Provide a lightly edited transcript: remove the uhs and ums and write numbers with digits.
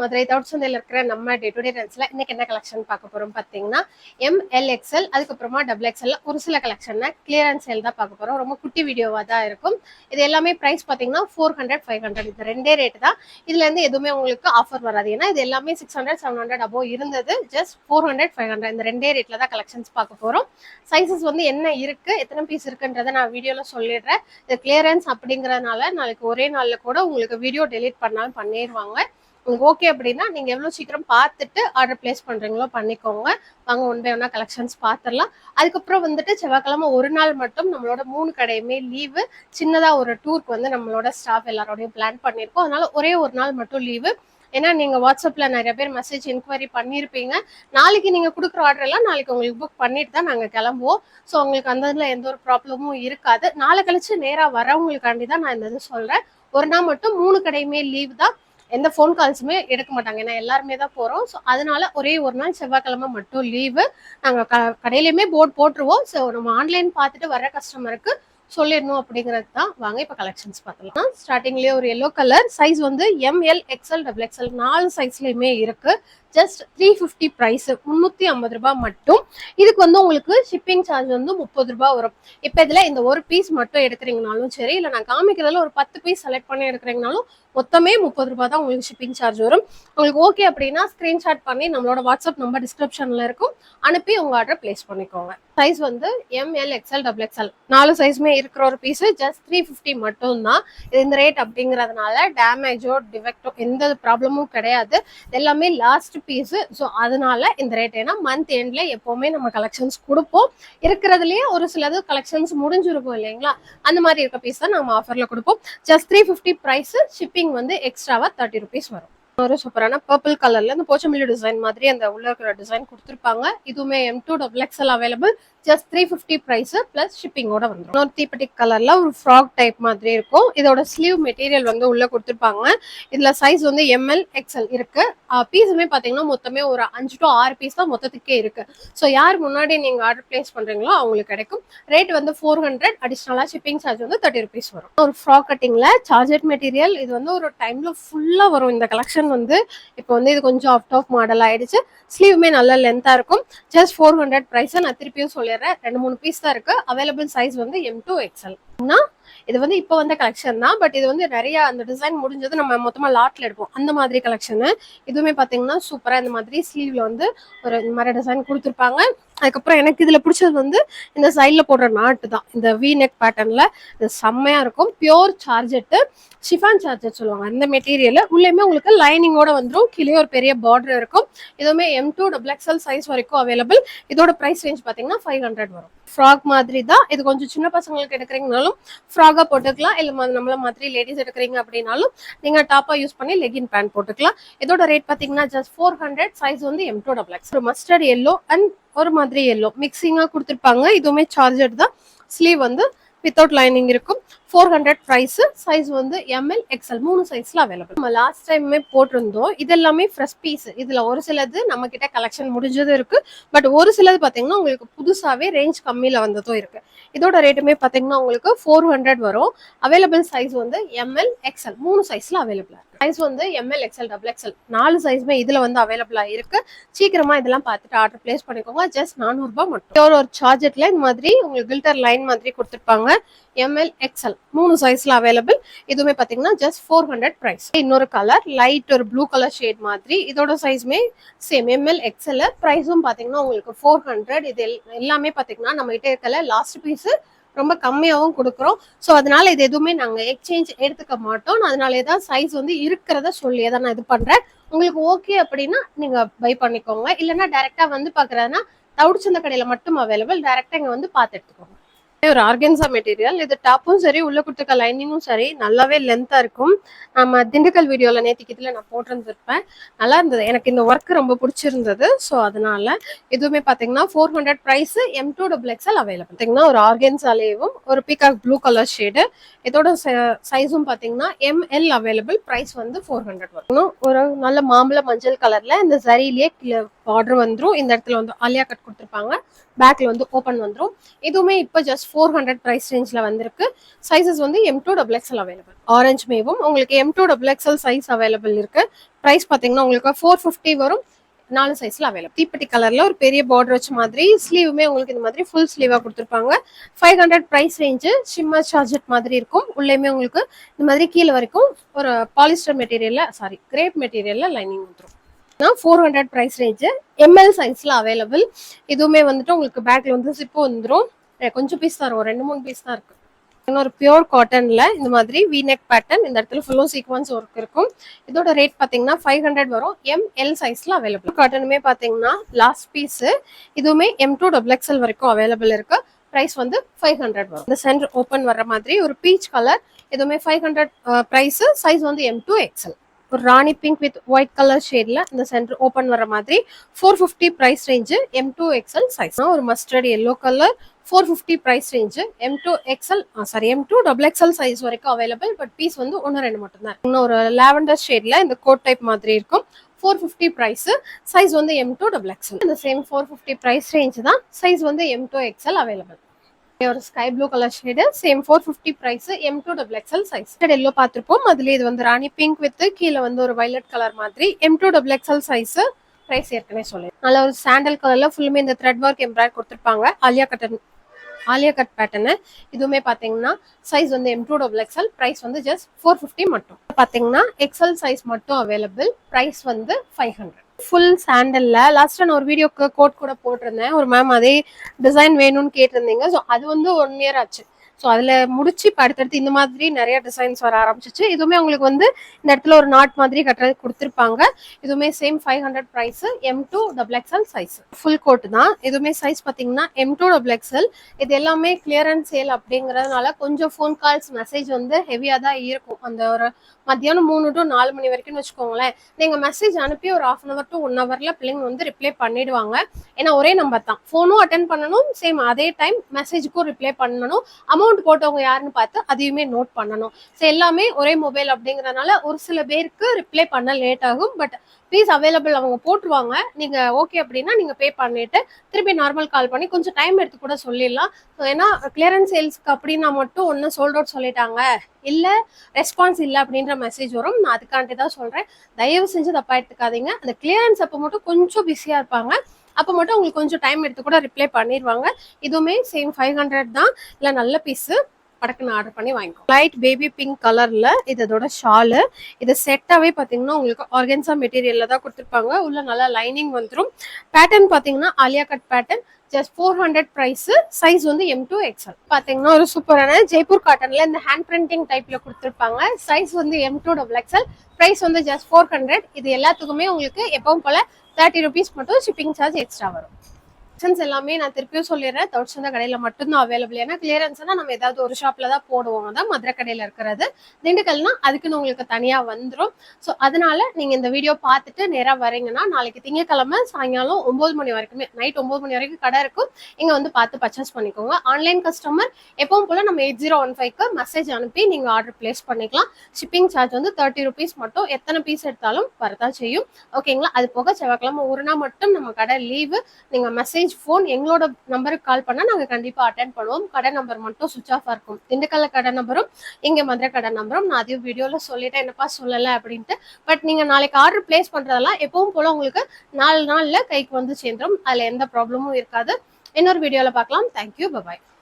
மதுரை தவுட் சந்தையில் இருக்கிற நம்ம டே டு டே ட்ரெண்ட்ஸ்ல இன்னைக்கு என்ன கலெக்ஷன் பார்க்க போறோம் பார்த்தீங்கன்னா MLXL அதுக்கப்புறமா XXL ஒரு சில கலெக்ஷன் கிளியரன்ஸ் சேல் தான் பார்க்க போறோம். ரொம்ப குட்டி வீடியோவா தான் இருக்கும். இது எல்லாமே பிரைஸ் பார்த்தீங்கன்னா 400 500 இது ரெண்டே ரேட் தான். இதுல இருந்து எதுவுமே உங்களுக்கு ஆஃபர் வராது. ஏன்னா இது எல்லாமே 600 700 அபோ இருந்தது. ஜஸ்ட் 400 500 இந்த ரெண்டே ரேட்ல தான் கலெக்ஷன்ஸ் பார்க்க போறோம். சைசஸ் வந்து என்ன இருக்கு, எத்தனை பீஸ் இருக்குன்றதை நான் வீடியோல சொல்லிடுறேன். இது கிளியரன்ஸ் அப்படிங்கறதுனால நாளைக்கு ஒரே நாள்ல கூட உங்களுக்கு வீடியோ டெலீட் பண்ணாலும் பண்ணிடுவாங்க. உங்களுக்கு ஓகே அப்படின்னா நீங்க எவ்வளவு சீக்கிரம் பார்த்துட்டு ஆர்டர் பிளேஸ் பண்றீங்களோ பண்ணிக்கோங்க. வாங்க ஒன் பை ஒன்னா கலெக்ஷன்ஸ் பார்த்துடலாம். அதுக்கப்புறம் வந்துட்டு செவ்வாய்க்கிழமை ஒரு நாள் மட்டும் நம்மளோட 3 கடையுமே லீவு. சின்னதா ஒரு டூருக்கு வந்து நம்மளோட ஸ்டாஃப் எல்லாரோடையும் பிளான் பண்ணியிருக்கோம். அதனால ஒரே ஒரு நாள் மட்டும் லீவு. ஏன்னா நீங்க வாட்ஸ்அப்ல நிறைய பேர் மெசேஜ் என்கொயரி பண்ணியிருப்பீங்க. நாளைக்கு நீங்க கொடுக்குற ஆர்டர் எல்லாம் நாளைக்கு உங்களுக்கு புக் பண்ணிட்டு தான் நாங்க கிளம்புவோம். ஸோ உங்களுக்கு அந்த இதுல எந்த ஒரு ப்ராப்ளமும் இருக்காது. நாளை கழிச்சு நேரா வரவங்களுக்காண்டி தான் நான் இந்த இது சொல்றேன். ஒரு நாள் மட்டும் 3 கடையுமே லீவ் தான். எந்த ஃபோன் கால்ஸுமே எடுக்க மாட்டாங்க. ஏன்னா எல்லாருமே தான் போறோம். ஸோ அதனால ஒரே ஒரு நாள் செவ்வாய்க்கிழமை மட்டும் லீவு. நாங்க கடையிலயுமே போர்ட் போட்டுருவோம். ஸோ நம்ம ஆன்லைன் பார்த்துட்டு வர கஸ்டமருக்கு சொல்லிடணும் அப்படிங்கிறது தான். வாங்க இப்ப கலெக்ஷன்ஸ் பார்க்கலாம். ஸ்டார்டிங்லயே ஒரு எல்லோ கலர் சைஸ் வந்து ML XL XXL 4 சைஸ்லயுமே இருக்கு. ஜஸ்ட் 350 பிரைஸ் 350 ரூபாய் மட்டும். இதுக்கு வந்து உங்களுக்கு ஷிப்பிங் சார்ஜ் வந்து 30 ரூபாய் வரும். இப்ப இதுல இந்த ஒரு பீஸ் மட்டும் எடுக்கிறீங்கனாலும் சரி, இல்ல நான் காமிக்கிறதுல ஒரு 10 பீஸ் செலக்ட் பண்ணி எடுக்கிறீங்கனாலும் மொத்தமே 30 ரூபாய் தான் உங்களுக்கு ஷிப்பிங் சார்ஜ் வரும். உங்களுக்கு ஓகே அப்படின்னா ஸ்கிரீன்ஷாட் பண்ணி நம்மளோட வாட்ஸ்அப் நம்பர் டிஸ்கிரிப்ஷன்ல இருக்கும், அனுப்பி உங்க ஆர்டர் பிளேஸ் பண்ணிக்கோங்க. சைஸ் வந்து ML XL XXL 4 சைஸ்மே இருக்கிற ஒரு பீஸ் ஜஸ்ட் 350 மட்டும் தான். இந்த ரேட் அப்படிங்கறதுனால டேமேஜோ டிஃபெக்டோ எந்த ப்ராப்ளமும் கிடையாது. எல்லாமே லாஸ்ட் பீஸ். ஸோ அதனால இந்த ரேட். ஏன்னா மந்த் எண்ட்ல எப்பவுமே நம்ம கலெக்ஷன்ஸ் கொடுப்போம். இருக்கிறதுலயே ஒரு சிலது கலெக்ஷன்ஸ் முடிஞ்சிருக்கும் இல்லைங்களா, அந்த மாதிரி இருக்க பீஸ் தான் நம்ம ஆஃபர்ல கொடுப்போம். Just 350 price. ஷிப்பிங் வந்து எக்ஸ்ட்ராவா 30 ருபீஸ் வரும். ஒரு சூப்பரான பர்பிள் கலர்ல இந்த போச்சமில்லி டிசைன் மாதிரி அந்த உள்ள இருக்கிற டிசைன் கொடுத்துருப்பாங்க. இதுவுமே M2 XXL available. Just 350 price plus ஷிப்பிங்கோட வந்துடும். இன்னொரு தீப்பெட்டி கலர்ல ஒரு ஃப்ராக் டைப் மாதிரி இருக்கும். இதோட ஸ்லீவ் மெட்டீரியல் வந்து உள்ள கொடுத்துருப்பாங்க. இதுல சைஸ் வந்து ML XL இருக்கு. பீஸுமே பாத்தீங்கன்னா மொத்தமே ஒரு 5 to 6 பீஸ் தான் மொத்தத்துக்கே இருக்கு. ஸோ யார் முன்னாடி நீங்க ஆர்டர் பிளேஸ் பண்றீங்களோ அவங்களுக்கு கிடைக்கும். ரேட் வந்து 400. அடிஷனலா ஷிப்பிங் சார்ஜ் வந்து 30 ருபீஸ் வரும். ஒரு ஃப்ராக் கட்டிங்ல சார்ஜெட் மெட்டீரியல். இது வந்து ஒரு டைம்ல ஃபுல்லா வரும் இந்த கலெக்ஷன் வந்து. இப்போ வந்து இது கொஞ்சம் ஆஃப் மாடல் ஆயிடுச்சு. ஸ்லீவுமே நல்ல லென்த்தா இருக்கும். Just 400 price. நான் திருப்பியும் சொல்லிடுறேன், 2-3 பீஸ் தான் இருக்கு. அவைலபிள் சைஸ் வந்து M2 XL. இது வந்து இப்போ வந்த கலெக்ஷன் தான். பட் இது வந்து நிறைய அந்த டிசைன் முடிஞ்சது நம்ம மொத்தமா லாட்ல எடுப்போம், அந்த மாதிரி கலெக்ஷன். இதுவுமே பாத்தீங்கன்னா சூப்பரா இந்த மாதிரி ஸ்லீவ்ல வந்து ஒரு இந்த மாதிரி டிசைன் கொடுத்துருப்பாங்க. அதுக்கப்புறம் எனக்கு இதுல பிடிச்சது வந்து இந்த சைட்ல போடுற நாட்டு தான். இந்த V நெக் பேட்டர்ன்ல இது செம்மையா இருக்கும். பியோர் சார்ஜெட், ஷிஃபான் சார்ஜெட் சொல்லுவாங்க அந்த மெட்டீரியல். உள்ளேயுமே உங்களுக்கு லைனிங்கோட வந்துடும். கீழே ஒரு பெரிய பார்டர் இருக்கும். இதுவுமே M2 XXL சைஸ் வரைக்கும் அவைலபிள். இதோட பிரைஸ் ரேஞ்ச் பாத்தீங்கன்னா 500 வரும். ஃப்ராக் மாதிரி தான் இது. கொஞ்சம் சின்ன பசங்களுக்கு எடுக்கிறீங்கனாலும் ஃப்ராகா போட்டுக்கலாம். இல்ல நம்மள மாதிரி லேடிஸ் எடுக்கிறீங்க அப்படின்னாலும் நீங்க டாப்பா யூஸ் பண்ணி லெகின் பேண்ட் போட்டுக்கலாம். இதோட ரேட் பாத்தீங்கன்னா ஜஸ்ட் 400. சைஸ் வந்து M2 XXL. ஒரு மஸ்டர்ட் எல்லோ அண்ட் ஒரு மாதிரி எல்லோ மிக்சிங்கா கொடுத்துருப்பாங்க. இதுவுமே சார்ஜர் தான். ஸ்லீவ் வந்து வித்தவுட் லைனிங் இருக்கும். 400 பிரைஸ். சைஸ் வந்து ML XL 3 சைஸ்ல அவைலபிள். நம்ம லாஸ்ட் டைமே போட்டிருந்தோம். இது எல்லாமே ஃப்ரெஷ் பீஸ். இதுல ஒரு சிலது நம்ம கிட்ட கலெக்ஷன் முடிஞ்சது இருக்கு. பட் ஒரு சிலது பாத்தீங்கன்னா உங்களுக்கு புதுசாவே ரேஞ்ச் கம்மியில வந்ததும் இருக்கு. இதோட ரேட்டுமே பாத்தீங்கன்னா உங்களுக்கு 400 வரும். அவைலபிள் சைஸ் வந்து ML XL 3 சைஸ்ல அவைலபிள். சைஸ் வந்து ML XL XXL 4 சைஸ்மே இதுல வந்து அவைலபிளா இருக்கு. சீக்கிரமா இதெல்லாம் பார்த்துட்டு ஆர்டர் பிளேஸ் பண்ணிக்கோங்க. ஜஸ்ட் 400 ரூபாய் மட்டும். ஒரு சார்ஜெட்ல இந்த மாதிரி உங்களுக்கு கில்டர் லைன் மாதிரி கொடுத்துருப்பாங்க. ML XL 3 சைஸ்ல அவைலபிள். இதுவுமே பாத்தீங்கன்னா ஜஸ்ட் 400 பிரைஸ். இன்னொரு கலர் லைட் ஒரு ப்ளூ கலர் ஷேட் மாதிரி. இதோட சைஸ்மே சேம் ML XL. பிரைஸும் பாத்தீங்கன்னா உங்களுக்கு 400. இது எல்லாமே பாத்தீங்கன்னா நம்ம கிட்ட இருக்கல லாஸ்ட் பீஸ். ரொம்ப கம்மியாகவும் கொடுக்குறோம். ஸோ அதனால இது எதுவுமே நாங்கள் எக்ஸ்சேஞ்ச் எடுத்துக்க மாட்டோம். அதனால தான் சைஸ் வந்து இருக்கிறத சொல்லி தான் நான் இது பண்றேன். உங்களுக்கு ஓகே அப்படின்னா நீங்க பை பண்ணிக்கோங்க. இல்லைன்னா டைரக்டா வந்து பாக்குறதுன்னா தவுட் சந்தை கடையில மட்டும் அவைலபிள். டைரக்டா இங்க வந்து பார்த்து எடுத்துக்கோங்க. ஒரு ஆர்கன்சா மெட்டீரியல். இது டாப்பும் சரி உள்ள கொடுத்துருக்க லைனிங்கும் சரி நல்லாவே லென்த்தா இருக்கும். நம்ம திண்டுக்கல் வீடியோல நேத்திக்கு நான் போட்டிருந்திருப்பேன். நல்லா இருந்தது. எனக்கு இந்த ஒர்க் ரொம்ப பிடிச்சிருந்தது. ஸோ அதனால இதுவுமே பாத்தீங்கன்னா 400 பிரைஸ். M2 XXL available. பாத்தீங்கன்னா ஒரு ஆர்கன்சாலேயும் ஒரு பீகாக் ப்ளூ கலர் ஷேடு. இதோட சைஸும் பாத்தீங்கன்னா ML அவைலபிள். பிரைஸ் வந்து 400 வரும். ஒரு நல்ல மாம்பழ மஞ்சள் கலர்ல இந்த சரியிலேயே பார்டர் வந்துடும். இந்த இடத்துல வந்து ஆலியா கட் கொடுத்துருப்பாங்க. பேக்ல வந்து ஓப்பன் வந்துடும். இதுவுமே இப்போ ஜஸ்ட் 400 பிரைஸ் ரேஞ்ச்ல வந்திருக்கு. சைசஸ் வந்து M2 XXL அவைலபிள். ஆரஞ்சு மேவும் உங்களுக்கு M2 XXL சைஸ் அவைலபிள் இருக்கு. பிரைஸ் பாத்தீங்கன்னா உங்களுக்கு 450 வரும். 4 சைஸ்ல அவைலபிள். தீப்பெட்டி கலர்ல ஒரு பெரிய பார்டர் வச்ச மாதிரி ஸ்லீவுமே உங்களுக்கு இந்த மாதிரி ஃபுல் ஸ்லீவா கொடுத்துருப்பாங்க. 500 பிரைஸ் ரேஞ்சு. ஷிம்மர் சார்ஜெட் மாதிரி இருக்கும். உள்ளேயுமே உங்களுக்கு இந்த மாதிரி கீழே வரைக்கும் ஒரு பாலிஸ்டர் மெட்டீரியல்ல கிரேப் மெட்டீரியல்ல லைனிங் வந்துடும். 400 பிரைஸ் ரேஞ்சு. எம்எல் சைஸ்ல அவைலபிள். இதுவுமே வந்துட்டு உங்களுக்கு பேக்ல வந்து ஜிப்பு வந்துடும். கொஞ்சம் பீஸ் தான் இருக்கும், 2-3 பீஸ் தான் இருக்கு. இன்னொரு பியூர் காட்டன்ல இந்த மாதிரி V-neck பேட்டர்ன். இந்த இடத்துல ஃபுல்லும் சீக்வன்ஸ் ஒர்க் இருக்கும். இதோட ரேட் பாத்தீங்கன்னா 500 வரும். ML சைஸ்ல அவைலபிள். காட்டனுமே பாத்தீங்கன்னா லாஸ்ட் பீஸ். இதுவுமே M2 XXL வரைக்கும் அவைலபிள் இருக்கு. பிரைஸ் வந்து 500 வரும். இந்த சென்டர் ஓப்பன் வர்ற மாதிரி ஒரு பீச் கலர். இதுவுமே 500 பிரைஸ். சைஸ் வந்து M2 XL. ஒரு rani pink with white colour ஷேட்ல இந்த சென்டர் ஓப்பன் வர மாதிரி 450 price range. M2 XL size. ஒரு mustard yellow colour. 450 price range. M2 XXL size வரைக்கும் அவைலபிள். பட் பீஸ் வந்து 1-2 மட்டும் தான். இன்னும் ஒரு லாவெண்டர் ஷேட்ல இந்த கோட் டைப் மாதிரி இருக்கும். 450 பிரைஸ். சைஸ் வந்து M2 XXL. இந்த சேம் 450 பிரைஸ் ரேஞ்ச் தான். சைஸ் வந்து M2 XL அவைலபிள். ஒரு sky blue colour shade. Same 450 price. M2 XXL size. Yellow பார்த்திருப்போம். அதுல இது வந்து ராணி பிங்க் வித் கீழே வந்து ஒரு வயலட் கலர் மாதிரி. M2 XXL size. பிரைஸ் ஏற்கனவே சொல்லி நல்ல ஒரு சாண்டல் கலர்ல ஃபுல்லுமே இந்த த்ரெட் ஒர்க் எம்ப்ராய்டரி கொடுத்துருப்பாங்க. ஆலியா கட் பேட்டர்னு. இதுவுமே பாத்தீங்கன்னா சைஸ் வந்து M2 XXL. பிரைஸ் வந்து ஜஸ்ட் 450 மட்டும். பாத்தீங்கன்னா XL சைஸ் மட்டும் அவைலபிள். பிரைஸ் வந்து 500. ஃபுல் சாண்டல்ல லாஸ்ட் நான் ஒரு வீடியோக்கு கோட் கூட போட்டிருந்தேன். ஒரு மேம் அதே டிசைன் வேணும்னு கேட்டிருந்தீங்க. ஸோ அது வந்து 1 இயர் ஆச்சு. ஸோ அதில் முடிச்சு இப்போ அடுத்தடுத்து இந்த மாதிரி நிறைய டிசைன்ஸ் வர ஆரம்பிச்சிச்சு. இதுவுமே உங்களுக்கு வந்து இந்த இடத்துல ஒரு நாட் மாதிரி கட்டுறது கொடுத்துருப்பாங்க. இதுவுமே same 500 price. M2 XXL size. Full coat தான். இதுவுமே சைஸ் பார்த்தீங்கன்னா M2 XXL. இது எல்லாமே கிளியரன்ஸ் சேல் அப்படிங்கிறதுனால கொஞ்சம் ஃபோன் கால்ஸ் மெசேஜ் வந்து ஹெவியாக தான் இருக்கும். அந்த ஒரு மத்தியானம் 3 to 4 மணி வரைக்கும்னு வச்சுக்கோங்களேன். நீங்கள் மெசேஜ் அனுப்பி ஒரு 1/2 hour to 1 hourல பிள்ளைங்க வந்து ரிப்ளை பண்ணிடுவாங்க. ஏன்னா ஒரே நம்பர் தான். ஃபோனும் அட்டன் பண்ணணும். சேம் அதே டைம் மெசேஜுக்கும் ரிப்ளை பண்ணணும். அமௌண்ட் போட்டவங்க யாருன்னு பார்த்து அதையுமே நோட் பண்ணணும். ஸோ எல்லாமே ஒரே மொபைல் அப்படிங்கறதுனால ஒரு சில பேருக்கு ரிப்ளை பண்ண லேட் ஆகும். பட் ப்ளீஸ் அவைலபிள் அவங்க போட்டுருவாங்க. நீங்க ஓகே அப்படின்னா நீங்க பே பண்ணிட்டு திருப்பி நார்மல் கால் பண்ணி கொஞ்சம் டைம் எடுத்து கூட சொல்லிடலாம். ஸோ ஏன்னா கிளியரன்ஸ் சேல்ஸ்க்கு அப்படின்னா மட்டும் ஒன்று சோல்ட் அவுட் சொல்லிட்டாங்க, இல்லை ரெஸ்பான்ஸ் இல்லை அப்படின்ற மெசேஜ் வரும். நான் அதுக்காண்டி தான் சொல்றேன். தயவு செஞ்சு தப்பா எடுத்துக்காதீங்க. அந்த கிளியரன்ஸ் அப்போ மட்டும் கொஞ்சம் பிஸியா இருப்பாங்க. அப்போ மட்டும் உங்களுக்கு கொஞ்சம் டைம் எடுத்து கூட ரிப்ளை பண்ணிடுவாங்க. இதுவுமே சேம் 500 தான். இல்லை நல்ல பீஸு படக்குன்னு ஆர்டர் பண்ணி வாங்கிக்கோ. லைட் பேபி பிங்க் கலர்ல இதோட ஷாலு. இது செட்டாவே பாத்தீங்கன்னா உங்களுக்கு ஆர்கன்சா மெட்டீரியல்ல தான் கொடுத்துருப்பாங்க. உள்ள நல்லா லைனிங் வந்துடும். பேட்டர்ன் பாத்தீங்கன்னா Alia cut pattern. Just 400 price. Size வந்து M2 XL. பாத்தீங்கன்னா ஒரு சூப்பரான ஜெய்ப்பூர் காட்டன்ல இந்த ஹேண்ட் பிரிண்டிங் டைப்ல கொடுத்துருப்பாங்க. சைஸ் வந்து M2 XXL. பிரைஸ் வந்து ஜஸ்ட் 400. இது எல்லாத்துக்குமே உங்களுக்கு எப்பவும் போல 30 rupees மட்டும் ஷிப்பிங் சார்ஜ் எக்ஸ்ட்ரா வரும். எல்லாமே நான் திருப்பியும் சொல்லிடுறேன். தௌசண்ட் கடையில மட்டும்தான் அவைலபிள். ஏன்னா கிளியரன்ஸ்னா நம்ம ஏதாவது ஒரு ஷாப்ல தான் போடுவோம். தான் மதுரை கடையில இருக்கிறது. திண்டுக்கல்னா அதுக்குன்னு உங்களுக்கு தனியா வந்துடும். ஸோ அதனால நீங்க இந்த வீடியோ பார்த்துட்டு நேரா வரீங்கன்னா நாளைக்கு திங்கக்கிழமை சாயங்காலம் 9 மணி வரைக்குமே, நைட் 9 மணி வரைக்கும் கடை இருக்கும். இங்க வந்து பார்த்து பர்ச்சேஸ் பண்ணிக்கோங்க. ஆன்லைன் கஸ்டமர் எப்பவும் போல நம்ம 8015க்கு மெசேஜ் அனுப்பி நீங்க ஆர்டர் பிளேஸ் பண்ணிக்கலாம். ஷிப்பிங் சார்ஜ் வந்து 30 rupees மட்டும். எத்தனை பீஸ் எடுத்தாலும் வரதான் செய்யும். ஓகேங்களா? அது போக செவ்வாய்க்கிழமை ஒரு நாள் மட்டும் நம்ம கடை லீவு. நீங்க மெசேஜ் போன் எங்களோட நம்பருக்கு கால் பண்ணா நாங்க கண்டிப்பா அட்டென்ட் பண்ணுவோம். கடை நம்பர் மட்டும் சுவிச் ஆஃப் இருக்கும். திண்டுக்கல்ல கடை நம்பரும் இங்க மதுரை கடை நம்பரும் நான் அதையும் வீடியோல சொல்லிட்டேன், என்னப்பா சொல்லல அப்படின்ட்டு. பட் நீங்க நாளைக்கு ஆர்டர் பிளேஸ் பண்றதெல்லாம் எப்பவும் போல உங்களுக்கு 4 நாள்ல கைக்கு வந்து சேர்ந்துடும். அதுல எந்த ப்ராப்ளமும் இருக்காது. இன்னொரு வீடியோல பார்க்கலாம். தேங்க்யூ. பபாய்.